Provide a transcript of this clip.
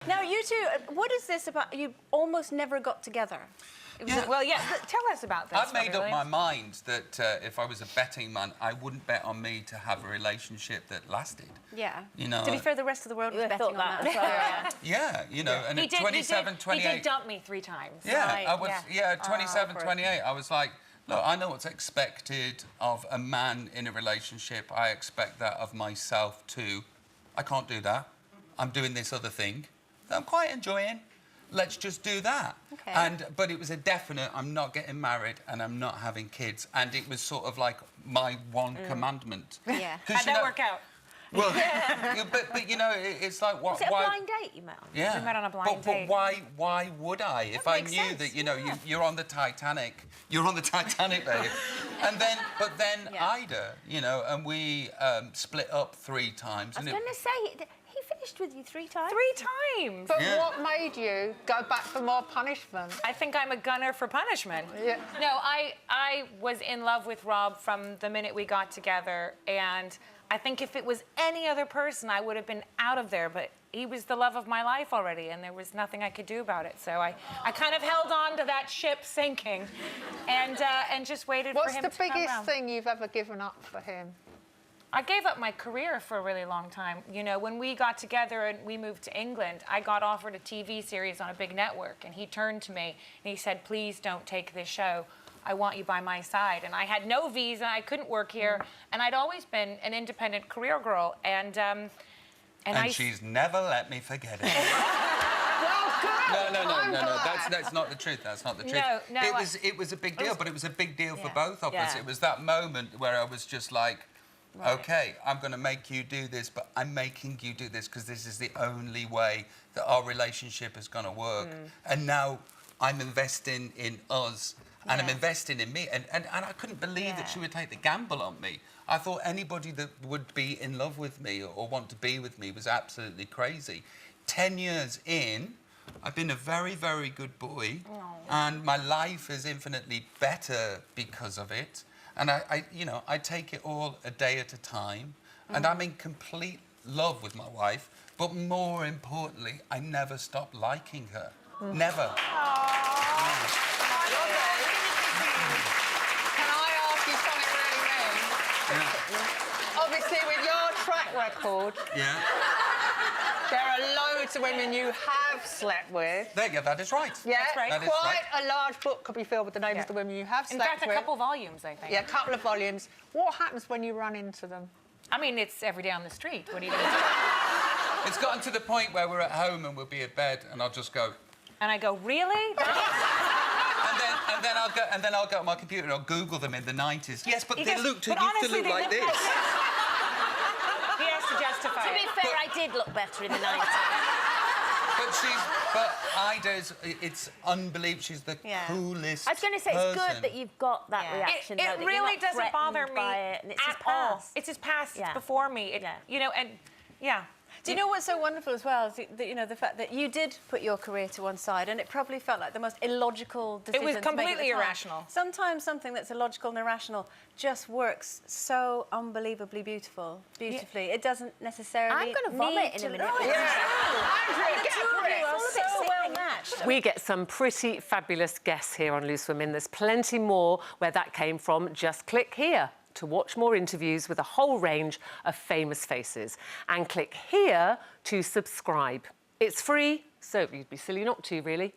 Now, you two, what is this about? You almost never got together. Well, yeah, tell us about this. I've made up my mind that if I was a betting man, I wouldn't bet on me to have a relationship that lasted. Yeah. You know, to be fair, the rest of the world was betting on that as well. Yeah, you know, and at 27, 28... He did dump me 3 times. Yeah, right. I was, 27, 28, I was like, look, I know what's expected of a man in a relationship. I expect that of myself too. I can't do that. I'm doing this other thing that I'm quite enjoying. Let's just do that. Okay. But it was a definite, I'm not getting married and I'm not having kids. And it was sort of like my one commandment. Yeah. How'd that work out? Well, but you know, it's like... Was it a blind date you met on? Yeah. We met on a blind date. But why would I? If I knew sense, that, you know, you're on the Titanic, you're on the Titanic, babe. But then Ayda, you know, and we split up 3 times. I was going to say... He finished with you 3 times? 3 times! But what made you go back for more punishment? I think I'm a gunner for punishment. Yeah. No, I was in love with Rob from the minute we got together, and I think if it was any other person, I would have been out of there, but he was the love of my life already, and there was nothing I could do about it. So I kind of held on to that ship sinking and just waited for him to come What's the biggest around. thing you've ever given up for him? I gave up my career for a really long time. You know, when we got together and we moved to England, I got offered a TV series on a big network, and he turned to me and he said, please don't take this show. I want you by my side. And I had no visa, I couldn't work here, and I'd always been an independent career girl. And she's never let me forget it. No. That's not the truth. That's not the truth. No, it was a big deal, but it was a big deal for both of us. It was that moment where I was just like, OK, I'm going to make you do this, but I'm making you do this because this is the only way that our relationship is going to work. And now I'm investing in us, and I'm investing in me. And I couldn't believe that she would take the gamble on me. I thought anybody that would be in love with me or want to be with me was absolutely crazy. 10 years in, I've been a very, very good boy, and my life is infinitely better because of it. And I take it all a day at a time, and I'm in complete love with my wife. But more importantly, I never stop liking her. Never. Can I ask you something really mean? Obviously, with your track record, there are loads of women you have slept with. Yeah, that is right. Yeah, that's right. Quite a large book could be filled with the names of the women you have slept with. In fact, a couple volumes, I think. Yeah, a couple of volumes. What happens when you run into them? I mean, it's every day on the street. What are you going to do? It's gotten to the point where we're at home and we'll be in bed, and I'll just go. And I go, really? and then I'll go on my computer and I'll Google them in the 90s. Yes, but they used to honestly, look like this. He has to justify it. To be fair, I did look better in the 90s. But Ayda's, it's unbelievable. She's the coolest I was going to say, it's good that you've got that reaction. It really doesn't bother me at all. It's his past. It's before me. You know, and Do you know what's so wonderful as well? Is that, you know, the fact that you did put your career to one side, and it probably felt like the most illogical decision. It was completely irrational. Sometimes something that's illogical and irrational just works so unbelievably beautifully. It doesn't necessarily. I'm going to vomit in a minute. We get some pretty fabulous guests here on Loose Women. There's plenty more where that came from. Just click here to watch more interviews with a whole range of famous faces. And click here to subscribe. It's free, so you'd be silly not to, really.